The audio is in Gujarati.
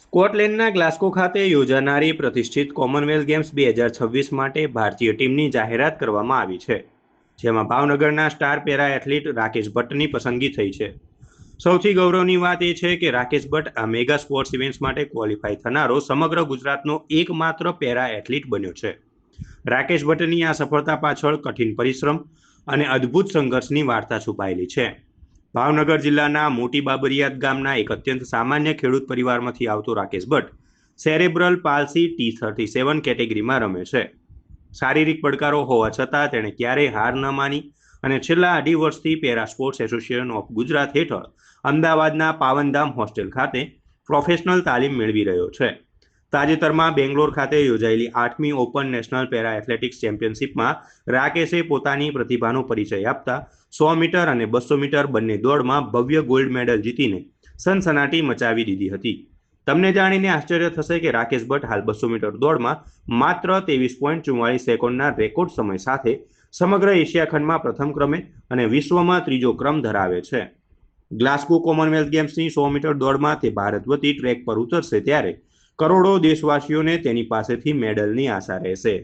સ્કોટલેન્ડના ગ્લાસ્કો ખાતે યોજાનારી પ્રતિષ્ઠિત કોમનવેલ્થ ગેમ્સ 2026 માટે ભારતીય ટીમની જાહેરાત કરવામાં આવી છે, જેમાં ભાવનગરના સ્ટાર પેરા એથ્લીટ રાકેશ ભટ્ટની પસંદગી થઈ છે. સૌથી ગૌરવની વાત એ છે કે રાકેશ ભટ્ટ આ મેગા સ્પોર્ટ્સ ઇવેન્ટ્સ માટે ક્વોલિફાય થનારો સમગ્ર ગુજરાતનો એકમાત્ર પેરા એથ્લીટ બન્યો છે. રાકેશ ભટ્ટની આ સફળતા પાછળ કઠિન પરિશ્રમ અને અદ્ભુત સંઘર્ષની વાર્તા છુપાયેલી છે. ભાવનગર જિલ્લાના મોટી બાબરિયાત ગામના એક અત્યંત સામાન્ય ખેડૂત પરિવારમાંથી આવતો Rakesh Bhatt cerebral palsy T37 કેટેગરીમાં રમે છે. શારીરિક પડકારો હોવા છતાં તેણે ક્યારેય હાર ન માની અને છેલ્લા 2.5 વર્ષથી para sports association of Gujarat હેઠળ અમદાવાદના પાવનધામ હોસ્ટેલ ખાતે પ્રોફેશનલ તાલીમ મેળવી રહ્યો છે. તાજેતરમાં બેંગ્લોર ખાતે યોજાયેલી 8મી ઓપન નેશનલ પેરા એથ્લેટિક્સ ચેમ્પિયનશિપમાં રાકેશે પોતાની પ્રતિભાનો પરિચય આપતા 100 મીટર અને 200 મીટર બંને દોડમાં ભવ્ય ગોલ્ડ મેડલ જીતીને સનસનાટી મચાવી દીધી હતી. તમને જાણીને આશ્ચર્ય થશે કે રાકેશ ભટ્ટ હાલ 200 મીટર દોડમાં માત્ર 23.44 સેકન્ડના રેકોર્ડ સમય સાથે સમગ્ર એશિયા ખંડમાં પ્રથમ ક્રમે અને વિશ્વમાં ત્રીજો ક્રમ ધરાવે છે. ગ્લાસ્ગો કોમનવેલ્થ ગેમ્સની 100 મીટર દોડમાં તે ભારત વતી ટ્રેક પર ઉતરશે ત્યારે કરોડો દેશવાસીઓને તેની પાસેથી મેડલની આશા રહેશે.